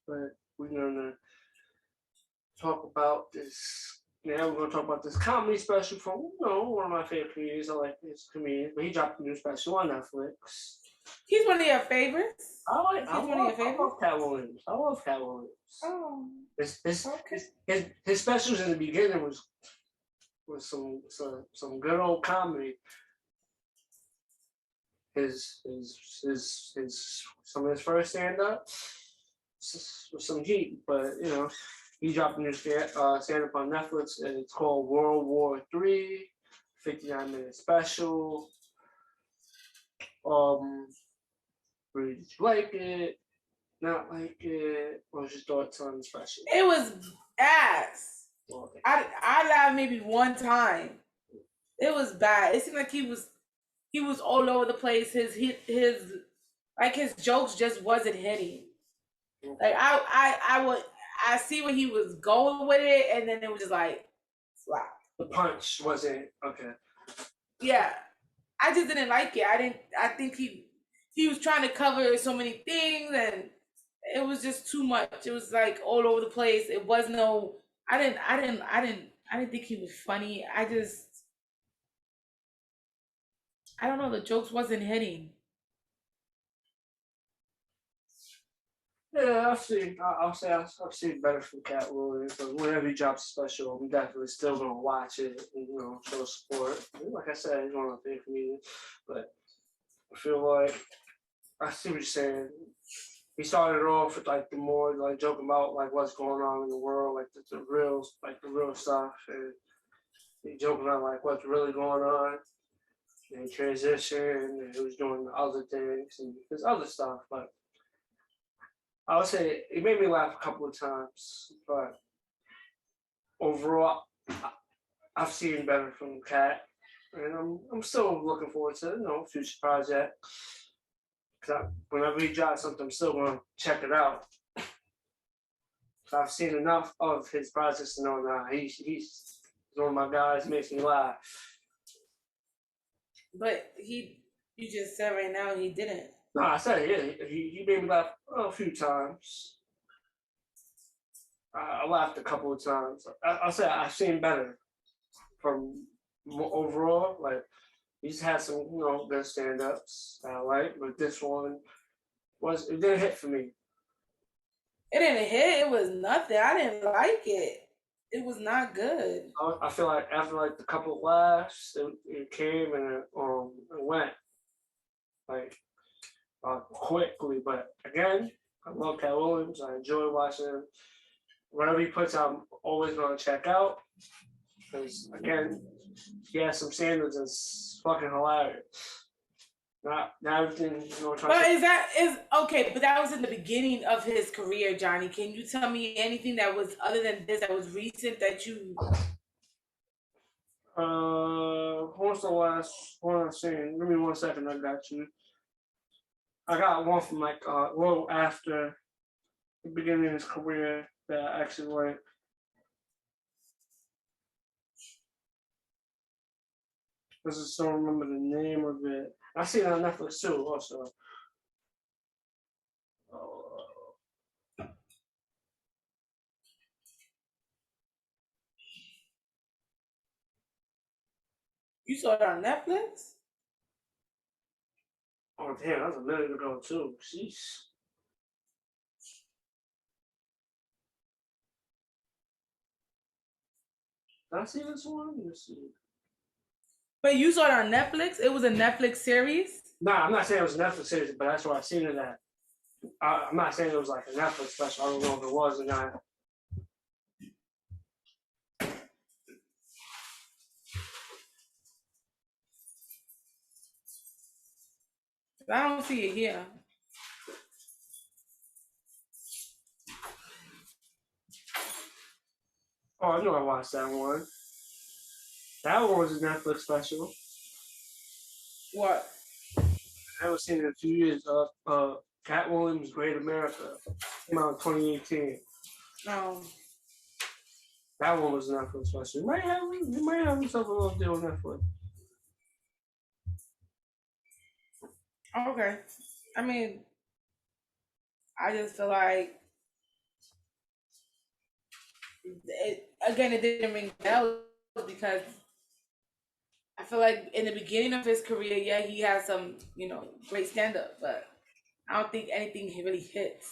But we're gonna talk about this. Now we're gonna talk about this comedy special from one of my favorite comedians. I like this comedian, but he dropped a new special on Netflix. He's one of your favorites. I love Katt Williams. I love Katt Williams. Oh, His specials in the beginning was some good old comedy. His some of his first stand up with some heat, but he dropped a new stand up on Netflix, and it's called World War III, 59-minute special. Really, did you like it? Not like it? What was your thoughts on the special? It was ass. Okay. I laughed maybe one time. It was bad. It seemed like he was all over the place. His jokes just wasn't hitting. Like I see where he was going with it, and then it was just like flop. The punch wasn't okay. Yeah, I just didn't like it. I think he was trying to cover so many things, and it was just too much. It was like all over the place. It was no. I didn't think he was funny. I don't know. The jokes wasn't hitting. Yeah, I'll see better from Katt Williams, but whenever he drops a special, I'm definitely still gonna watch it and show support. Like I said, he's one of my favorite comedians, but I feel like I see what you're saying. He started off with like the more like joking about like what's going on in the world, like the real stuff, and he joking about like what's really going on. And he transitioned, and he was doing the other things and there's other stuff, but I would say it made me laugh a couple of times, but overall, I've seen better from Katt, and I'm still looking forward to future project. Cause whenever he drops something, I'm still gonna check it out. So I've seen enough of his projects to know he's one of my guys. Makes me laugh. But you just said right now he didn't. No, I said he made me laugh a few times. I laughed a couple of times. I'll say I've seen better from overall. Like he's had some good stand-ups I like, but this one it didn't hit for me. It didn't hit. It was nothing. I didn't like it. It was not good. I feel like after like the couple of laughs, it came and it went like quickly. But again, I love Katt Williams. I enjoy watching him. Whatever he puts out, I'm always going to check out. Because again, he has some standards and it's fucking hilarious. Not everything, But is okay, but that was in the beginning of his career, Johnny. Can you tell me anything that was other than this that was recent that you what's the last one I've seen? Give me 1 second, I got you. I got one from like a little after the beginning of his career that I actually like. I just don't remember the name of it. I seen it on Netflix too, also. You saw it on Netflix? Oh damn, that was a minute ago too. Sheesh. Did I see this one? Let's see. But you saw it on Netflix? It was a Netflix series? Nah, I'm not saying it was a Netflix series, but that's where I seen it at. I'm not saying it was like a Netflix special. I don't know if it was or not. I don't see it here. Oh, I know I watched that one. That one was a Netflix special. What? I haven't seen it in a few years. Katt Williams' Great America came out in 2018. No. That one was a Netflix special. You might have himself a little deal on Netflix. Okay. I mean, I just feel like it didn't ring bells because I feel like in the beginning of his career, yeah, he had some, great stand up, but I don't think anything really hits.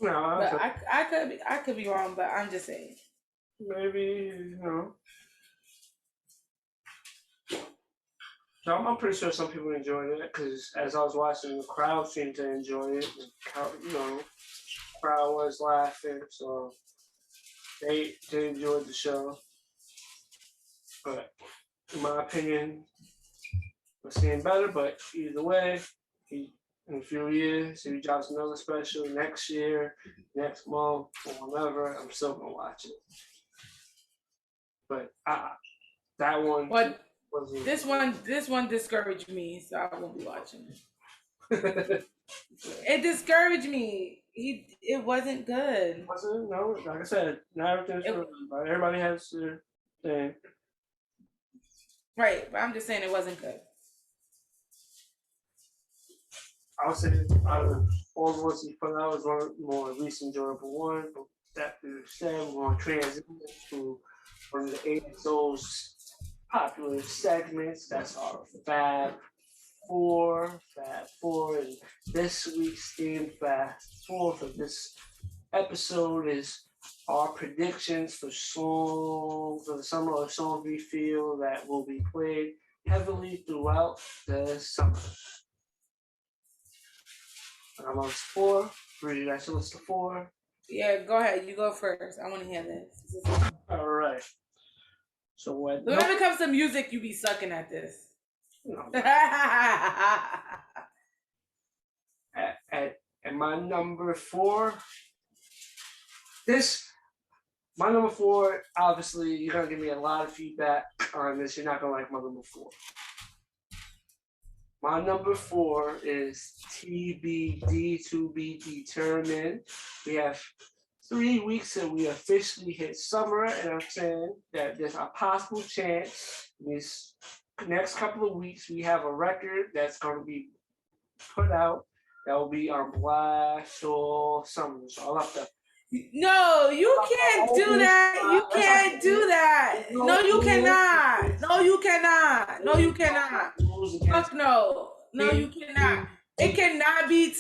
No, But I could be wrong, but I'm just saying. maybe, So I'm pretty sure some people enjoyed it because as I was watching, the crowd seemed to enjoy it. The crowd was laughing, so they enjoyed the show. But in my opinion, we're seeing better. But either way, in a few years, if he drops another special next year, next month, or whenever, I'm still gonna watch it. But that one. But this one discouraged me, so I won't be watching it. It discouraged me. It wasn't good. Wasn't? No, like I said, not everything's for everybody. Everybody has their thing. Right, but I'm just saying it wasn't good. I would say out of all the ones he put out, was one of the more least enjoyable one. But that being said, we're going to transition to one of the ASO's popular segments. That's our Fab Four. And this week's theme, Fab Four, for this episode is our predictions for the summer, or songs we feel that will be played heavily throughout the summer. I'm on 4. Read that list to 4. Yeah, go ahead. You go first. I want to hear this. All right. So when it comes to music, you be sucking at this. No. at my number 4, my number 4, obviously, you're going to give me a lot of feedback on this. You're not going to like my number 4. My number 4 is TBD, to be determined. We have 3 weeks and we officially hit summer, and I'm saying that there's a possible chance these next couple of weeks we have a record that's going to be put out that will be on blast all summer. So I'll have to. No, you can't do that. You can't do that. No, you cannot. No, you cannot. No, you cannot. Fuck no. No, you cannot. It cannot be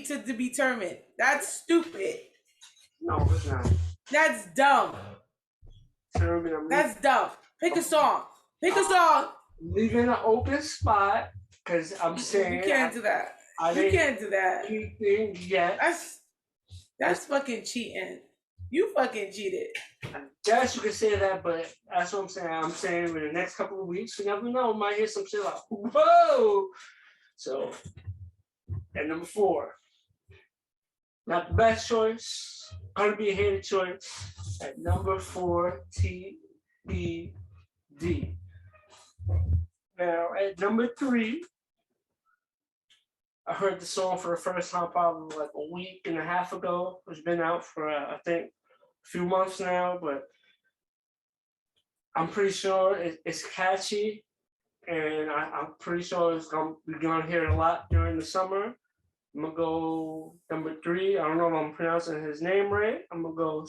to be determined. That's stupid. No, it's not. That's dumb. That's dumb. Pick a song. Pick a song. Leaving an open spot because I'm saying you can't do that. You can't do that. Anything yet? That's fucking cheating. You fucking cheated. I guess you could say that, but that's what I'm saying. I'm saying in the next couple of weeks, you never know. We might hear some shit like, whoa. So, at number 4, not the best choice. Gonna be a hated choice. At number 4, TBD. Now, at number 3, I heard the song for the first time probably like a week and a half ago. It's been out for, I think, few months now, but I'm pretty sure it's catchy, and I'm pretty sure we're gonna hear it a lot during the summer. I'm gonna go number 3. I don't know if I'm pronouncing his name right. I'm gonna go.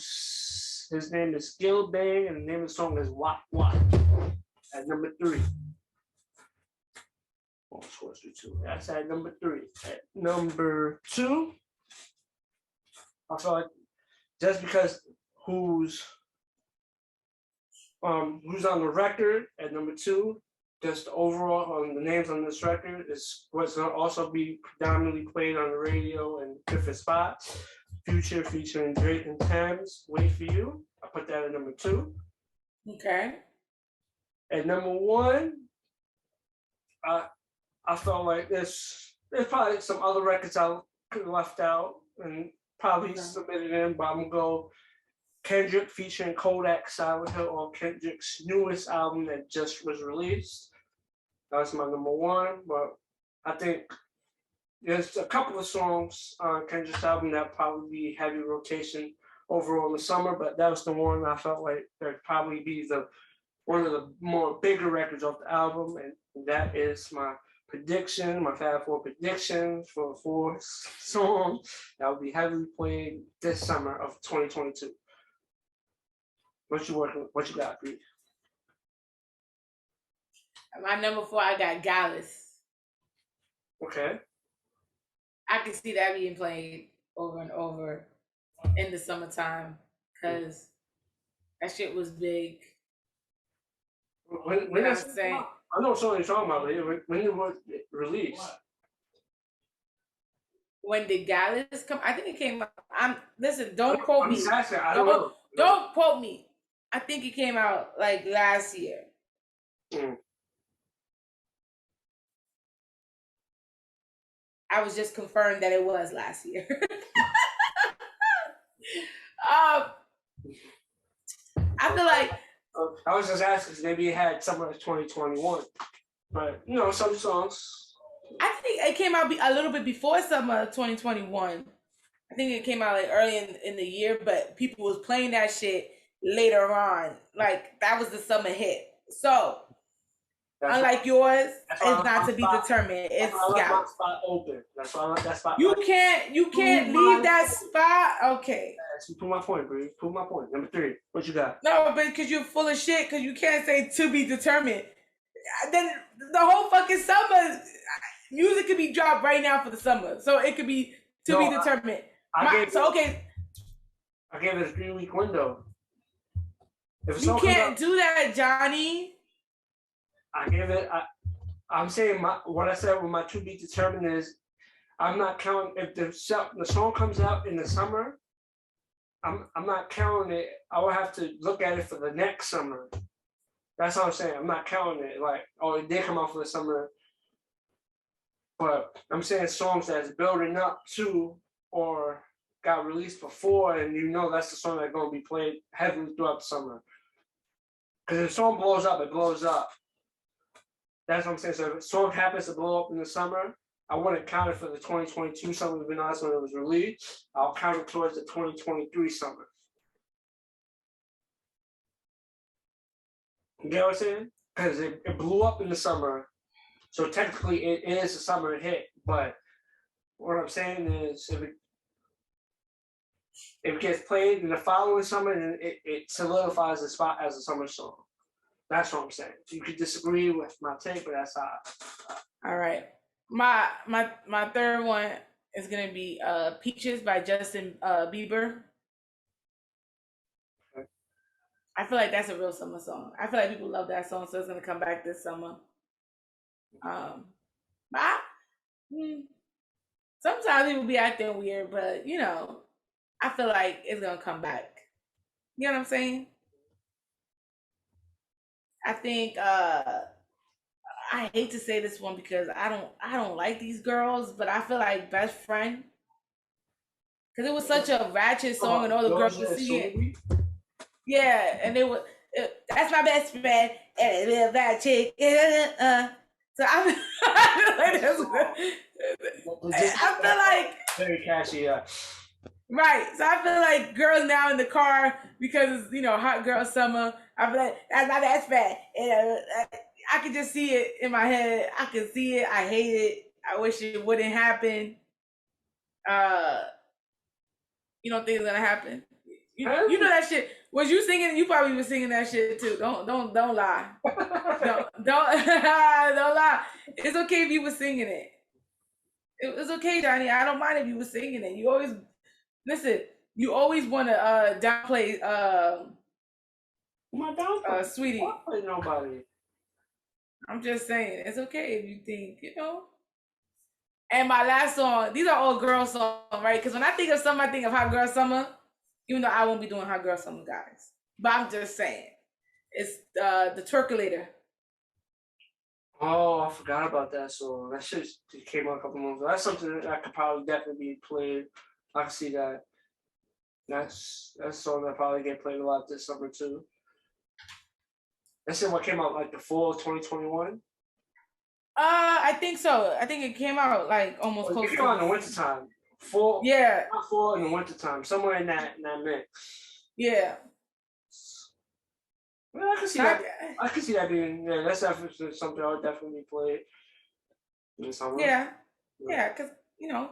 His name is Skill Bang, and the name of the song is Wop Wop. At number 3. Oh, that's at number 3. At number 2, I feel like just because who's on the record at number 2, just overall on the names on this record is what's gonna also be predominantly played on the radio and different spots. Future featuring Drake and Thames, Wait For You. I put that at number 2. Okay. At number 1, I felt like there's probably some other records I could have left out and probably submitted in, but I'm gonna go Kendrick featuring Kodak Silent Hill on Kendrick's newest album that just was released. That's my number 1, but I think there's a couple of songs on Kendrick's album that probably be heavy rotation overall in the summer, but that was the one I felt like that'd probably be one of the more bigger records off the album, and that is my prediction, my Fab 4 predictions for 4 songs that will be heavily played this summer of 2022. What you got, Bree? My number 4, I got Gallus. Okay. I can see that being played over and over in the summertime because that shit was big. When I'm saying, I know what song you're talking about. When it was released. When did Gallus come? I think it came out. Listen, don't quote me. I don't know. Don't quote me. I think it came out like last year. I was just confirmed that it was last year. I feel like I was just asking because maybe it had somewhere in 2021, but some songs. I think it came out a little bit before summer of 2021. I think it came out like early in the year, but people was playing that shit later on. Like that was the summer hit. So unlike yours, it's not to be determined. It's my spot open. That's why that spot. You can't leave that spot. Okay. Prove my point, bro. Prove my point. Number 3. What you got? No, but because you're full of shit. Because you can't say to be determined. Then the whole fucking summer music could be dropped right now for the summer, so it could be to be determined. I gave it a 3-week window. You can't do that, Johnny. I give it. I'm saying what I said with my to be determined is, I'm not counting if the song comes out in the summer. I'm not counting it. I will have to look at it for the next summer. That's what I'm saying. I'm not counting it like, oh, it did come out for the summer. But I'm saying songs that's building up to or got released before, and that's the song that's going to be played heavily throughout the summer. Because if a song blows up, it blows up. That's what I'm saying. So if a song happens to blow up in the summer, I wouldn't count it for the 2022 summer, even though that's when it was released. I'll count it towards the 2023 summer. You get what I'm saying? Because it blew up in the summer. So technically it is a summer hit. But what I'm saying is if it gets played in the following summer, then it solidifies the spot as a summer song. That's what I'm saying. You could disagree with my take, but that's how. All right. My third one is gonna be Peaches by Justin Bieber. Okay. I feel like that's a real summer song. I feel like people love that song, so it's gonna come back this summer. Sometimes people be acting weird, but I feel like it's gonna come back. You know what I'm saying? I think I hate to say this one because I don't like these girls, but I feel like Best Friend, because it was such a ratchet song and all the girls were singing. Yeah, and that's my best friend and a little bad chick. So I feel like very catchy. Right. So I feel like girls now in the car because it's, hot girl summer. I feel like that's bad. And I can just see it in my head. I can see it. I hate it. I wish it wouldn't happen. You don't think it's gonna happen? You know that shit. Was you singing? You probably was singing that shit too. Don't lie. don't lie. It's okay if you were singing it. It's okay, Johnny. I don't mind if you were singing it. You always listen. You always want to downplay. My downplay, sweetie. Downplay nobody. I'm just saying, it's okay if you think, And my last song, these are all girl songs, right? Because when I think of summer, I think of Hot Girl Summer, even though I won't be doing Hot Girl Summer, guys. But I'm just saying, it's the Twerkulator. Oh, I forgot about that song. That shit came out a couple months ago. That's something that could probably definitely be played. I can see that. That's a song that probably get played a lot this summer too. That's what came out like the fall of 2021. I think so. I think it came out like almost close. It came out in the wintertime. Fall. Yeah. Not fall in the wintertime. Somewhere in that mix. Yeah. Well, I can see that. I can see that being. Yeah, that's definitely something I would definitely play in the summer. Yeah. Yeah, because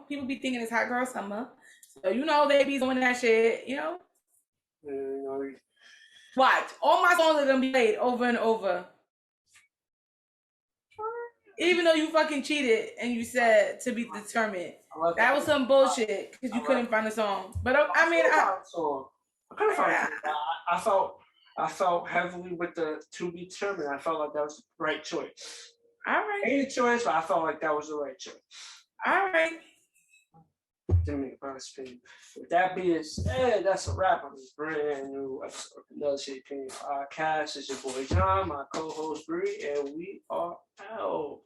people be thinking it's Hot Girl Summer, so they be doing that shit. Yeah, Watch, all my songs are gonna be played over and over. Even though you fucking cheated and you said to be determined. That was some bullshit because you couldn't find a song. But I mean, I couldn't find a song. I felt heavily with the to be determined. I felt like that was the right choice. All right. Ain't a choice, but I felt like that was the right choice. All right. Didn't make my opinion. With that being said, that's a wrap on this brand new episode of Another Shitty Opinion Podcast. It's your boy John, my co-host Bree, and we are out.